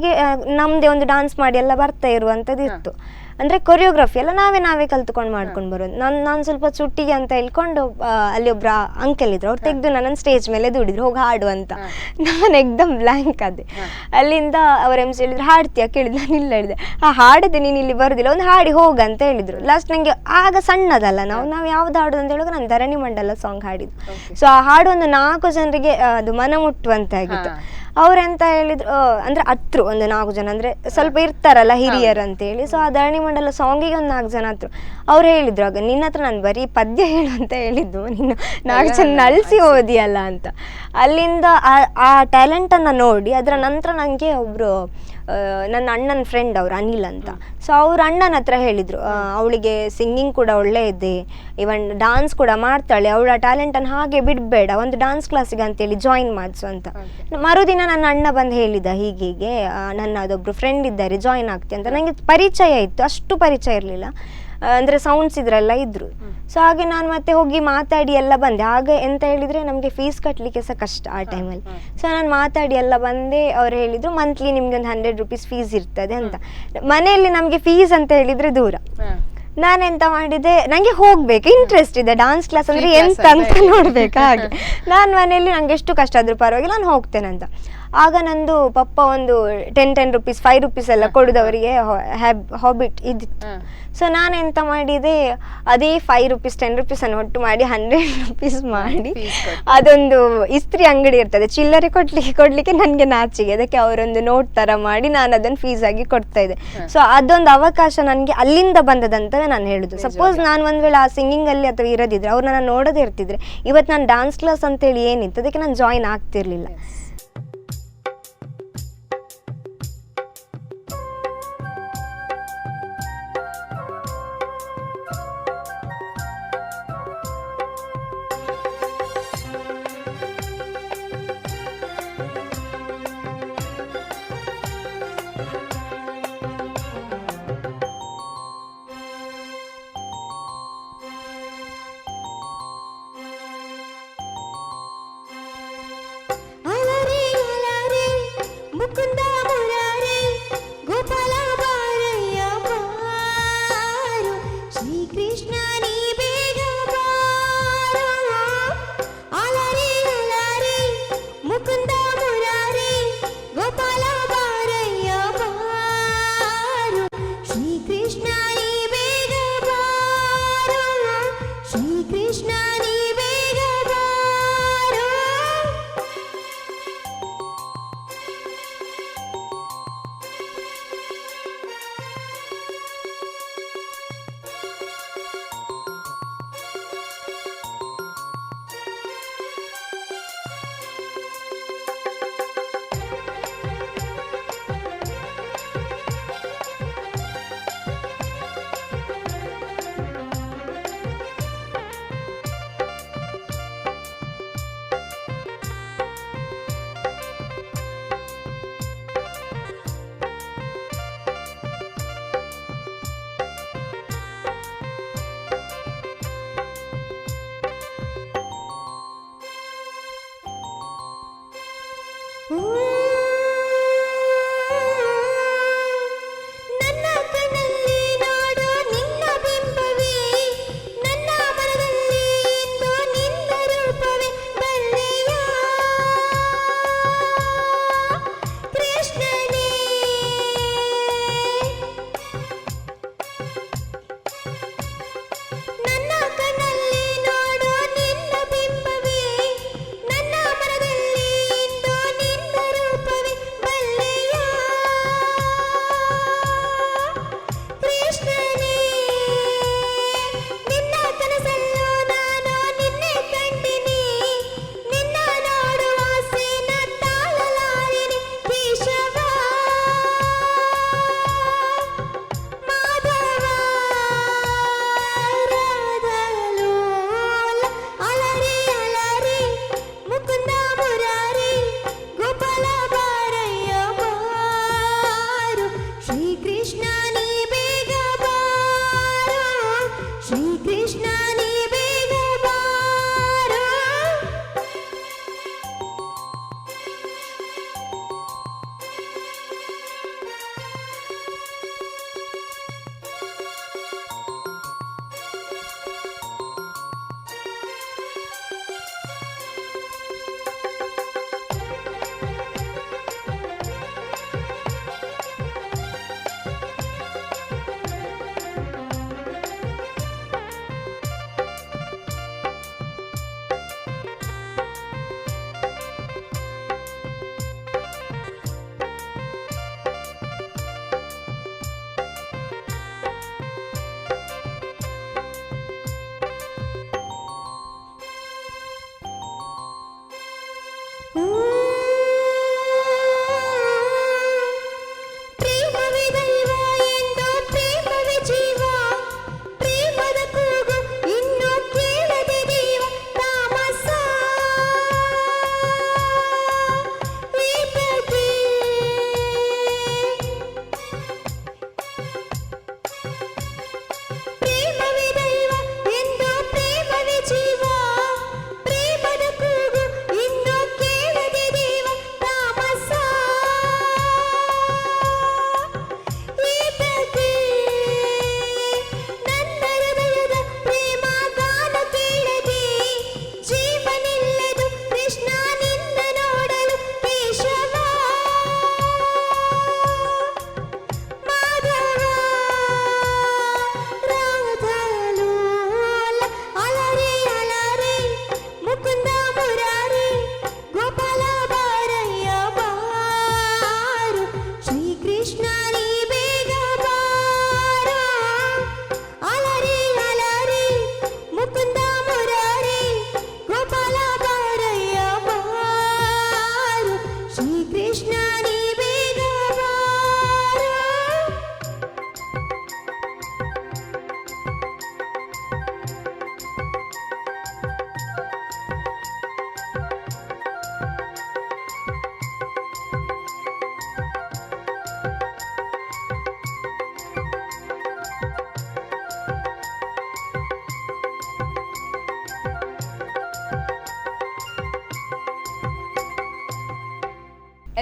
ನಮ್ದೇ ಒಂದು ಡಾನ್ಸ್ ಮಾಡಿ ಎಲ್ಲ ಬರ್ತಾ ಇರುವಂತದ್ದು ಇತ್ತು. ಅಂದ್ರೆ ಕೊರಿಯೋಗ್ರಫಿ ಎಲ್ಲ ನಾವೇ ಕಲ್ತ್ಕೊಂಡು ಮಾಡ್ಕೊಂಡು ಬರೋದು. ನಾನು ಸ್ವಲ್ಪ ಚುಟ್ಟಿಗೆ ಅಂತ ಹೇಳ್ಕೊಂಡು ಅಲ್ಲಿ ಒಬ್ರ ಅಂಕಲ್ ಇದ್ರು, ಅವ್ರು ತೆಗೆದು ನನ್ನ ಸ್ಟೇಜ್ ಮೇಲೆ ದುಡಿದ್ರು, ಹೋಗಿ ಹಾಡು ಅಂತ. ನಾನು ಎಕ್ದಮ್ ಬ್ಲ್ಯಾಂಕ್ ಆದೆ. ಅಲ್ಲಿಂದ ಅವ್ರ MC ಹೇಳಿದ್ರು, ಹಾಡ್ತೀಯಾ ಕೇಳಿದ್ರು. ನಾನು ಇಲ್ಲ ಹೇಳಿದೆ, ಹಾಡದೆ, ನೀನು ಇಲ್ಲಿ ಬರುದಿಲ್ಲ, ಒಂದು ಹಾಡಿ ಹೋಗ ಅಂತ ಹೇಳಿದ್ರು. ಲಾಸ್ಟ್ ನಂಗೆ ಆಗ ಸಣ್ಣದಲ್ಲ ನಾವು ಯಾವ್ದು ಹಾಡೋದು ಅಂತ ಹೇಳುವಾಗ ನಾನು ಧರಣಿ ಮಂಡಲ ಸಾಂಗ್ ಹಾಡಿದ್ದು. ಸೊ ಆ ಹಾಡು ಒಂದು 4 ಜನರಿಗೆ ಅದು ಮನ ಮುಟ್ಟುವಂತೆ ಆಗಿತ್ತು. ಅವ್ರೆಂತ ಹೇಳಿದ್ರು, ಅಂದ್ರೆ ಹತ್ರು ಒಂದು 4 ಜನ, ಅಂದ್ರೆ ಸ್ವಲ್ಪ ಇರ್ತಾರಲ್ಲ ಹಿರಿಯರು ಅಂತ ಹೇಳಿ. ಸೊ ಆ ಧರಣಿ ಮಂಡಲ ಸಾಂಗಿಗೆ ಒಂದು 4 ಜನ ಹತ್ರು. ಅವ್ರು ಹೇಳಿದ್ರು, ಆಗ ನಿನ್ನ ಹತ್ರ ನಾನು ಬರೀ ಪದ್ಯ ಹೇಳು ಅಂತ ಹೇಳಿದ್ದು, ನೀನು 4 ಜನ ಅಳಿಸಿ ಓದಿಯಲ್ಲ ಅಂತ. ಅಲ್ಲಿಂದ ಆ ಟ್ಯಾಲೆಂಟನ್ನು ನೋಡಿ ಅದರ ನಂತರ ನನಗೆ ಒಬ್ರು ನನ್ನ ಅಣ್ಣನ ಫ್ರೆಂಡ್ ಅವ್ರು ಅನಿಲ್ ಅಂತ. ಸೊ ಅವ್ರ ಅಣ್ಣನ ಹತ್ರ ಹೇಳಿದ್ರು, ಅವಳಿಗೆ ಸಿಂಗಿಂಗ್ ಕೂಡ ಒಳ್ಳೆ ಇದೆ, ಇವನ್ ಡಾನ್ಸ್ ಕೂಡ ಮಾಡ್ತಾಳೆ, ಅವಳ ಟ್ಯಾಲೆಂಟನ್ನು ಹಾಗೆ ಬಿಡಬೇಡ, ಒಂದು ಡಾನ್ಸ್ ಕ್ಲಾಸಿಗೆ ಅಂತೇಳಿ ಜಾಯಿನ್ ಮಾಡಿಸು ಅಂತ. ಮರುದಿನ ನನ್ನ ಅಣ್ಣ ಬಂದು ಹೇಳಿದ, ಹೀಗೆ ನನ್ನ ಅದೊಬ್ರು ಫ್ರೆಂಡ್ ಇದ್ದಾರೆ, ಜಾಯಿನ್ ಆಗ್ತಿ ಅಂತ. ನನಗೆ ಪರಿಚಯ ಇತ್ತು, ಅಷ್ಟು ಪರಿಚಯ ಇರಲಿಲ್ಲ, ಅಂದರೆ ಸೌಂಡ್ಸ್ ಇದ್ರೆಲ್ಲ ಇದ್ರು. ಸೊ ಹಾಗೆ ನಾನು ಮತ್ತೆ ಹೋಗಿ ಮಾತಾಡಿ ಎಲ್ಲ ಬಂದೆ. ಆಗ ಎಂತ ಹೇಳಿದರೆ ನಮಗೆ ಫೀಸ್ ಕಟ್ಟಲಿಕ್ಕೆ ಸಹ ಕಷ್ಟ ಆ ಟೈಮಲ್ಲಿ. ಸೊ ನಾನು ಮಾತಾಡಿ ಎಲ್ಲ ಬಂದೆ. ಅವ್ರು ಹೇಳಿದರು, ಮಂತ್ಲಿ ನಿಮ್ಗೆ ಒಂದು 100 ರೂಪೀಸ್ ಫೀಸ್ ಇರ್ತದೆ ಅಂತ. ಮನೆಯಲ್ಲಿ ನಮಗೆ ಫೀಸ್ ಅಂತ ಹೇಳಿದರೆ ದೂರ. ನಾನೆಂತ ಮಾಡಿದೆ, ನನಗೆ ಹೋಗ್ಬೇಕು, ಇಂಟ್ರೆಸ್ಟ್ ಇದೆ, ಡಾನ್ಸ್ ಕ್ಲಾಸ್ ಅಂದರೆ ಎಂತ ಅಂತ ನೋಡ್ಬೇಕು. ಹಾಗೆ ನಾನು ಮನೆಯಲ್ಲಿ ನಂಗೆ ಎಷ್ಟು ಕಷ್ಟ ಆದರೂ ಪರವಾಗಿಲ್ಲ, ನಾನು ಹೋಗ್ತೇನೆ ಅಂತ. ಆಗ ನಂದು ಪಪ್ಪ ಒಂದು 10 ರೂಪೀಸ್ 5 ರೂಪೀಸ್ ಎಲ್ಲ ಕೊಡೋದವರಿಗೆ ಹಾಬಿಟ್ ಇದ್ದಿತ್ತು. ಸೊ ನಾನೆಂತ ಮಾಡಿದೆ, ಅದೇ 5 ರೂಪೀಸ್ 10 ರೂಪೀಸನ್ನು ಒಟ್ಟು ಮಾಡಿ 100 ರೂಪೀಸ್ ಮಾಡಿ, ಅದೊಂದು ಇಸ್ತ್ರಿ ಅಂಗಡಿ ಇರ್ತದೆ, ಚಿಲ್ಲರೆ ಕೊಡ್ಲಿಕ್ಕೆ ನನಗೆ ನಾಚಿಗೆ, ಅದಕ್ಕೆ ಅವರೊಂದು ನೋಟ್ ಥರ ಮಾಡಿ ನಾನು ಅದನ್ನು ಫೀಸ್ ಆಗಿ ಕೊಡ್ತಾ ಇದ್ದೆ. ಸೊ ಅದೊಂದು ಅವಕಾಶ ನನಗೆ ಅಲ್ಲಿಂದ ಬಂದದಂತವೇ ನಾನು ಹೇಳುದು. ಸಪೋಸ್ ನಾನು ಒಂದು ವೇಳೆ ಆ ಸಿಂಗಿಂಗಲ್ಲಿ ಅಥವಾ ಇರೋದಿದ್ರೆ, ಅವ್ರು ನನ್ನ ನೋಡೋದೇ ಇರ್ತಿದ್ರೆ, ಇವತ್ತು ನಾನು ಡಾನ್ಸ್ ಕ್ಲಾಸ್ ಅಂತೇಳಿ ಏನಿತ್ತು ಅದಕ್ಕೆ ನಾನು ಜಾಯಿನ್ ಆಗ್ತಿರ್ಲಿಲ್ಲ. ಮುಕುಂದ ಮುರಾರಿ ಗೋಪಾಲ ಬಾರಯ್ಯ ಬಾರು, ಶ್ರೀಕೃಷ್ಣ ನೀ ಬೇಗ ಬಾರು. ಅಲರಿ ಅಲರಿ ಮುಕುಂದ ಮುರಾರಿ ಗೋಪಾಲ ಬಾರಯ್ಯ ಬಾರು, ಶ್ರೀಕೃಷ್ಣ ನೀ ಬೇಗ ಬಾರು, ಶ್ರೀಕೃಷ್ಣ ನೀ ಬೇಗ ಬಾರು. ನನ್ನ ಕಣ್ಣಲ್ಲಿ ನೋಡು ನಿನ್ನ ಬಿಂಬವೇ, ನನ್ನ ಮನದಲ್ಲಿ ಇಂದು ನಿನ್ನ ರೂಪವೇ.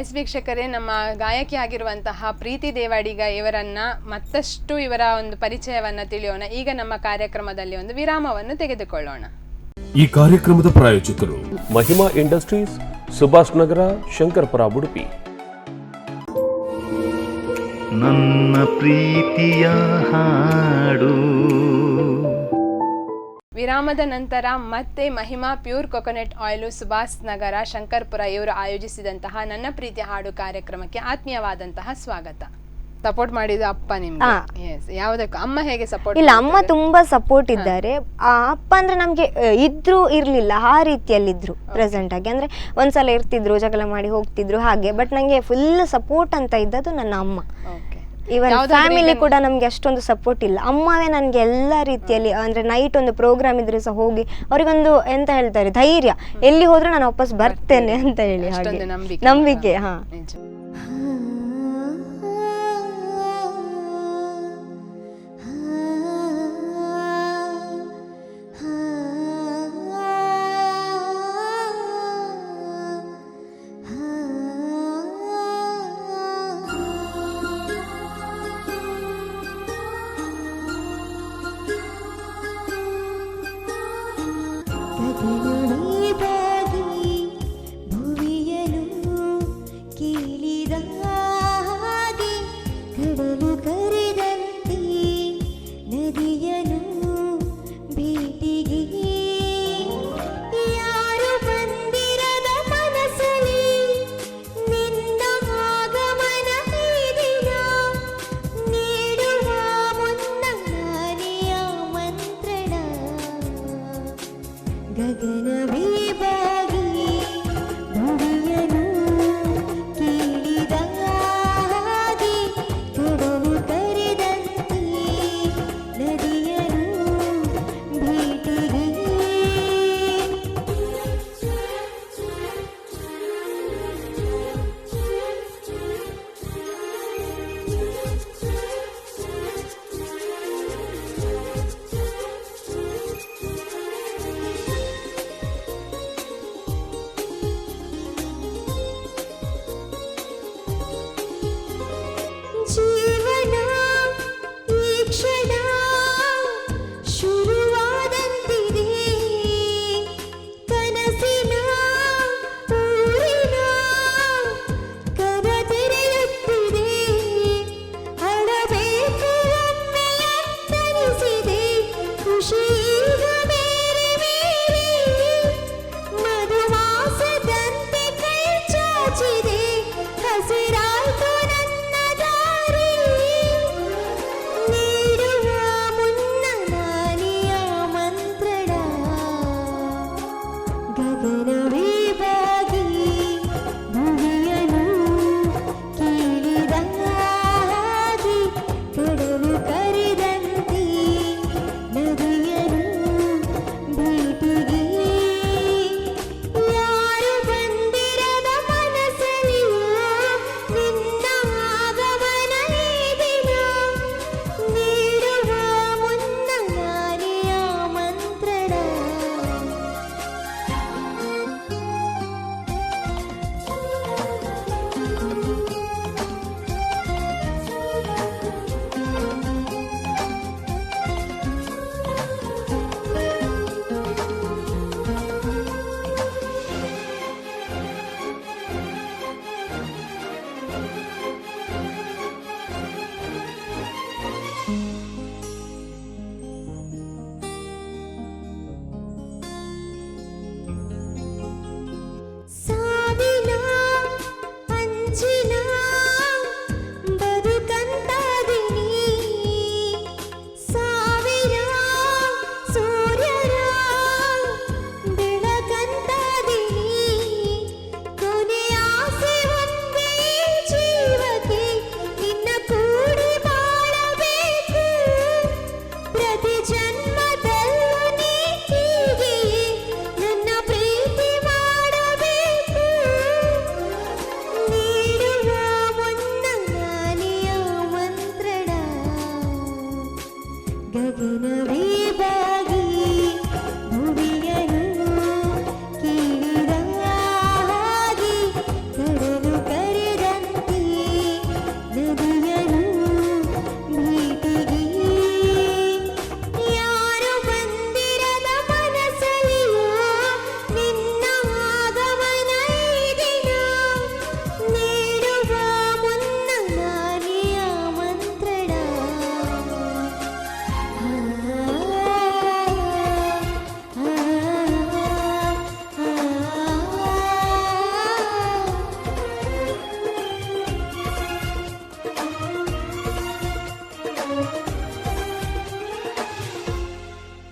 ಎಸ್ ವೀಕ್ಷಕರೇ, ನಮ್ಮ ಗಾಯಕಿ ಆಗಿರುವಂತಹ ಪ್ರೀತಿ ದೇವಾಡಿಗ ಇವರನ್ನ ಮತ್ತಷ್ಟು ಇವರ ಒಂದು ಪರಿಚಯವನ್ನ ತಿಳಿಯೋಣ. ಈಗ ನಮ್ಮ ಕಾರ್ಯಕ್ರಮದಲ್ಲಿ ಒಂದು ವಿರಾಮವನ್ನು ತೆಗೆದುಕೊಳ್ಳೋಣ. ಈ ಕಾರ್ಯಕ್ರಮದ ಪ್ರಾಯೋಜಕರು ಮಹಿಮಾ ಇಂಡಸ್ಟ್ರೀಸ್, ಸುಭಾಷ್ ನಗರ, ಶಂಕರ್ಪುರ, ಉಡುಪಿ. ನನ್ನ ಪ್ರೀತಿಯ ಹಾಡು. ವಿರಾಮದ ನಂತರ ಮತ್ತೆ Mahima pure coconut oil, Subhash Nagar, Shankarpura ಇವರು ಆಯೋಜಿಸಿದಂತಹ ನನ್ನ ಪ್ರೀತಿಯ ಹಾಡು ಕಾರ್ಯಕ್ರಮಕ್ಕೆ ಆತ್ಮೀಯವಾದಂತಹ ಸ್ವಾಗತ. ಸಪೋರ್ಟ್ ಮಾಡಿದ ಅಪ್ಪ ನಿಮ್ಗೆ? Yes. ಯಾವುದಕ್ಕೂ ಅಮ್ಮ ಹೇಗೆ ಸಪೋರ್ಟ್? ಇಲ್ಲ, ಅಮ್ಮ ತುಂಬಾ ಸಪೋರ್ಟ್ ಇದ್ದಾರೆ. ಅಪ್ಪ ಅಂದ್ರೆ ನಮ್ಗೆ ಇದ್ರು ಇರ್ಲಿಲ್ಲ ಆ ರೀತಿಯಲ್ಲಿದ್ರು ಪ್ರೆಸೆಂಟ್ ಆಗಿ. ಅಂದ್ರೆ ಒಂದ್ಸಲ ಇರ್ತಿದ್ರು, ಜಗಳ ಮಾಡಿ ಹೋಗ್ತಿದ್ರು ಹಾಗೆ. ಬಟ್ ನಂಗೆ ಫುಲ್ ಸಪೋರ್ಟ್ ಅಂತ ಇದ್ದದ್ದು ನನ್ನ ಅಮ್ಮ. ಇವನ್ ಫ್ಯಾಮಿಲಿ ಕೂಡ ನಮ್ಗೆ ಅಷ್ಟೊಂದು ಸಪೋರ್ಟ್ ಇಲ್ಲ. ಅಮ್ಮವೇ ನನ್ಗೆ ಎಲ್ಲ ರೀತಿಯಲ್ಲಿ, ಅಂದ್ರೆ ನೈಟ್ ಒಂದು ಪ್ರೋಗ್ರಾಮ್ ಇದ್ರೆ ಸಹ ಹೋಗಿ ಅವರಿಗೊಂದು ಎಂತ ಹೇಳ್ತಾರೆ ಧೈರ್ಯ, ಎಲ್ಲಿ ಹೋದ್ರೂ ನಾನು ವಾಪಸ್ ಬರ್ತೇನೆ ಅಂತ ಹೇಳಿ ಹಾಗೆ ನಂಬಿಕೆ. ಹಾ, ಕರೆದಂತೆ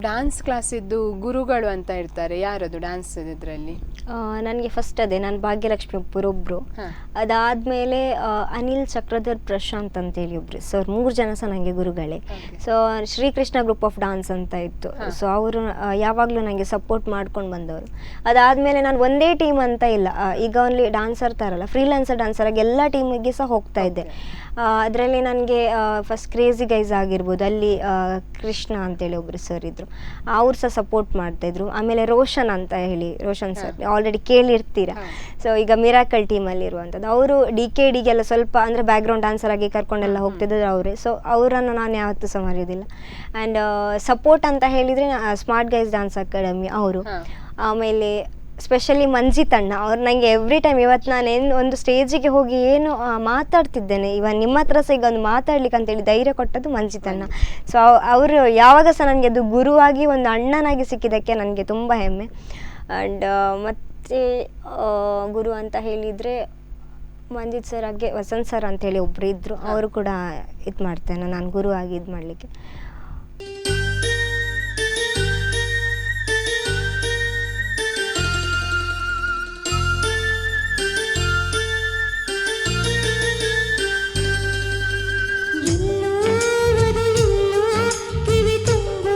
ಡಾನ್ಸ್ ಕ್ಲಾಸಿದ್ದು ಗುರುಗಳು ಅಂತ ಇರ್ತಾರೆ, ಯಾರದು ಡ್ಯಾನ್ಸ್ ಇದರಲ್ಲಿ? ನನಗೆ ಫಸ್ಟ್ ಅದೇ ನಾನು ಭಾಗ್ಯಲಕ್ಷ್ಮಿ ಒಬ್ಬರೊಬ್ಬರು, ಅದಾದಮೇಲೆ ಅನಿಲ್ ಚಕ್ರಧರ್ ಪ್ರಶಾಂತ್ ಅಂತೇಳಿ ಒಬ್ರು ಸರ್, 3 ಜನ ಸಹ ನನಗೆ ಗುರುಗಳೇ. So Srikrishna group of dance ಅಂತ ಇತ್ತು, ಸೊ ಅವರು ಯಾವಾಗಲೂ ನನಗೆ ಸಪೋರ್ಟ್ ಮಾಡ್ಕೊಂಡು ಬಂದವರು. ಅದಾದಮೇಲೆ ನಾನು ಒಂದೇ ಟೀಮ್ ಅಂತ ಇಲ್ಲ, ಈಗ ಓನ್ಲಿ ಡಾನ್ಸರ್ ಥರಲ್ಲ, ಫ್ರೀಲಾನ್ಸರ್ ಡಾನ್ಸರ್ ಆಗಿ ಎಲ್ಲ ಟೀಮಿಗೆ ಸಹ ಹೋಗ್ತಾ ಇದ್ದೆ. ಅದರಲ್ಲಿ ನನಗೆ ಫಸ್ಟ್ ಕ್ರೇಜಿ ಗೈಸ್ ಆಗಿರ್ಬೋದು, ಅಲ್ಲಿ ಕೃಷ್ಣ ಅಂತೇಳಿ ಒಬ್ಬರು ಸರ್ ಇದ್ದರು, ಅವ್ರು ಸಹ ಸಪೋರ್ಟ್ ಮಾಡ್ತಾಯಿದ್ರು. ಆಮೇಲೆ ರೋಷನ್ ಅಂತ ಹೇಳಿ, ರೋಷನ್ ಸರ್ ಆಲ್ರೆಡಿ ಕೇಳಿರ್ತೀರ, ಸೊ ಈಗ ಮಿರಾಕಲ್ ಟೀಮಲ್ಲಿ ಇರುವಂಥದ್ದು. ಅವರು ಡಿಗೆಲ್ಲ ಸ್ವಲ್ಪ ಅಂದರೆ ಬ್ಯಾಕ್ಗ್ರೌಂಡ್ ಡಾನ್ಸರ್ ಆಗಿ ಕರ್ಕೊಂಡೆಲ್ಲ ಹೋಗ್ತಿದ್ರು ಅವರೇ. ಸೊ ಅವರನ್ನು ನಾನು ಯಾವತ್ತೂ ಸಹ ಮರೆಯೋದಿಲ್ಲ. ಆ್ಯಂಡ್ ಸಪೋರ್ಟ್ ಅಂತ ಹೇಳಿದರೆ ಸ್ಮಾರ್ಟ್ ಗೈಸ್ ಡಾನ್ಸ್ ಅಕಾಡೆಮಿ ಅವರು, ಆಮೇಲೆ ಸ್ಪೆಷಲಿ ಮಂಜಿತಣ್ಣ ಅವ್ರು ನನಗೆ ಎವ್ರಿ ಟೈಮ್, ಇವತ್ತು ನಾನು ಒಂದು ಸ್ಟೇಜಿಗೆ ಹೋಗಿ ಏನು ಮಾತಾಡ್ತಿದ್ದೇನೆ, ಇವನ್ ನಿಮ್ಮ ಹತ್ರ ಸಹ ಈಗ ಒಂದು ಮಾತಾಡ್ಲಿಕ್ಕೆ ಅಂತೇಳಿ ಧೈರ್ಯ ಕೊಟ್ಟದ್ದು ಮಂಜಿತಣ್ಣ. ಸೊ ಅವರು ಯಾವಾಗ ಸಹ ನನಗೆ ಅದು ಗುರುವಾಗಿ ಒಂದು ಅಣ್ಣನಾಗಿ ಸಿಕ್ಕಿದ್ದಕ್ಕೆ ನನಗೆ ತುಂಬ ಹೆಮ್ಮೆ. ಆ್ಯಂಡ್ ಮತ್ತು ಗುರು ಅಂತ ಹೇಳಿದರೆ ಮಂಜಿತ್ ಸರ್ ಹಾಗೆ ವಸಂತ್ ಸರ್ ಅಂತೇಳಿ ಒಬ್ಬರು ಇದ್ದರು, ಅವರು ಕೂಡ ಇದು ಮಾಡ್ತೇನೆ ನಾನು ಗುರುವಾಗಿ ಇದು ಮಾಡಲಿಕ್ಕೆ. ಕಿವಿ ತುಂಬೋ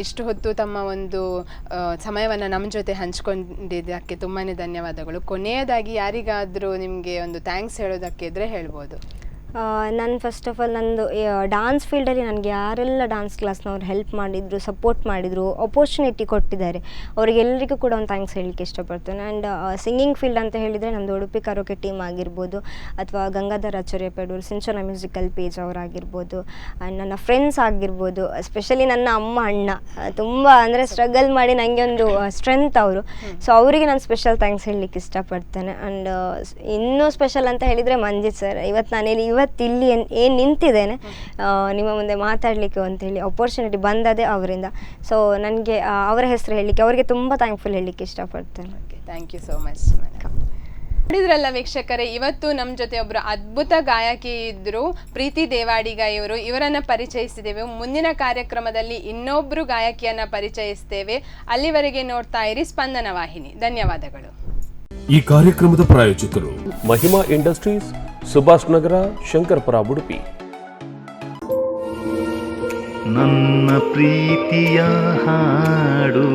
ಇಷ್ಟು ಹೊತ್ತು ತಮ್ಮ ಒಂದು ಸಮಯವನ್ನು ನಮ್ಮ ಜೊತೆ ಹಂಚ್ಕೊಂಡಿದ್ದಕ್ಕೆ ತುಂಬಾ ಧನ್ಯವಾದಗಳು. ಕೊನೆಯದಾಗಿ ಯಾರಿಗಾದರೂ ನಿಮಗೆ ಒಂದು ಥ್ಯಾಂಕ್ಸ್ ಹೇಳೋದಕ್ಕೆ ಇದ್ದರೆ ಹೇಳ್ಬೋದು. ನಾನು ಫಸ್ಟ್ ಆಫ್ ಆಲ್ ನಂದು ಡಾನ್ಸ್ ಫೀಲ್ಡಲ್ಲಿ ನನಗೆ ಯಾರೆಲ್ಲ ಡಾನ್ಸ್ ಕ್ಲಾಸ್ನವ್ರು ಹೆಲ್ಪ್ ಮಾಡಿದರು, ಸಪೋರ್ಟ್ ಮಾಡಿದರು, ಅಪರ್ಚುನಿಟಿ ಕೊಟ್ಟಿದ್ದಾರೆ, ಅವರಿಗೆಲ್ಲರಿಗೂ ಕೂಡ ಒಂದು ಥ್ಯಾಂಕ್ಸ್ ಹೇಳಲಿಕ್ಕೆ ಇಷ್ಟಪಡ್ತೇನೆ. ಆ್ಯಂಡ್ ಸಿಂಗಿಂಗ್ ಫೀಲ್ಡ್ ಅಂತ ಹೇಳಿದರೆ ನಮ್ಮದು ಉಡುಪಿ ಕರೋಕೆ ಟೀಮ್ ಆಗಿರ್ಬೋದು, ಅಥವಾ ಗಂಗಾಧರ್ ಆಚಾರ್ಯ ಪೆಡೂರು, ಸಿಂಚನ ಮ್ಯೂಸಿಕಲ್ ಪೇಜ್ ಅವರಾಗಿರ್ಬೋದು, ಆ್ಯಂಡ್ ನನ್ನ ಫ್ರೆಂಡ್ಸ್ ಆಗಿರ್ಬೋದು, ಎಸ್ಪೆಷಲಿ ನನ್ನ ಅಮ್ಮ ಅಣ್ಣ ತುಂಬ ಅಂದರೆ ಸ್ಟ್ರಗಲ್ ಮಾಡಿ ನನಗೆ ಒಂದು ಸ್ಟ್ರೆಂತ್ ಅವರು. ಸೊ ಅವರಿಗೆ ನಾನು ಸ್ಪೆಷಲ್ ಥ್ಯಾಂಕ್ಸ್ ಹೇಳಲಿಕ್ಕೆ ಇಷ್ಟಪಡ್ತೇನೆ. ಆ್ಯಂಡ್ ಇನ್ನೂ ಸ್ಪೆಷಲ್ ಅಂತ ಹೇಳಿದರೆ ಮಂಜಿತ್ ಸರ್. ಇವತ್ತು ಇಲ್ಲಿ ಏನು ನಿಂತಿದ್ದೇನೆ ನಿಮ್ಮ ಮುಂದೆ ಮಾತಾಡಲಿಕ್ಕೆ ಅಂತೇಳಿ ಅಪರ್ಚುನಿಟಿ ಬಂದದೇ ಅವರಿಂದ. ಸೊ ನನಗೆ ಅವರ ಹೆಸರು ಹೇಳಲಿಕ್ಕೆ, ಅವರಿಗೆ ತುಂಬ ಥ್ಯಾಂಕ್ಫುಲ್ ಹೇಳಲಿಕ್ಕೆ ಇಷ್ಟಪಡ್ತೇನೆ. Thank you so much. ನೋಡಿದ್ರಲ್ಲ ವೀಕ್ಷಕರೇ, ಇವತ್ತು ನಮ್ಮ ಜೊತೆ ಒಬ್ಬರು ಅದ್ಭುತ ಗಾಯಕಿ ಇದ್ದರು, ಪ್ರೀತಿ ದೇವಾಡಿಗ ಇವರು. ಇವರನ್ನು ಪರಿಚಯಿಸಿದ್ದೇವೆ. ಮುಂದಿನ ಕಾರ್ಯಕ್ರಮದಲ್ಲಿ ಇನ್ನೊಬ್ಬರು ಗಾಯಕಿಯನ್ನು ಪರಿಚಯಿಸ್ತೇವೆ. ಅಲ್ಲಿವರೆಗೆ ನೋಡ್ತಾ ಇರಿ ಸ್ಪಂದನ ವಾಹಿನಿ. ಧನ್ಯವಾದಗಳು. ಈ ಕಾರ್ಯಕ್ರಮದ ಪ್ರಾಯೋಜಕರು ಮಹಿಮಾ ಇಂಡಸ್ಟ್ರೀಸ್, ಸುಭಾಷ್ ನಗರ, ಶಂಕರಪುರ, ಉಡುಪಿ. ನನ್ನ ಪ್ರೀತಿಯ ಹಾಡು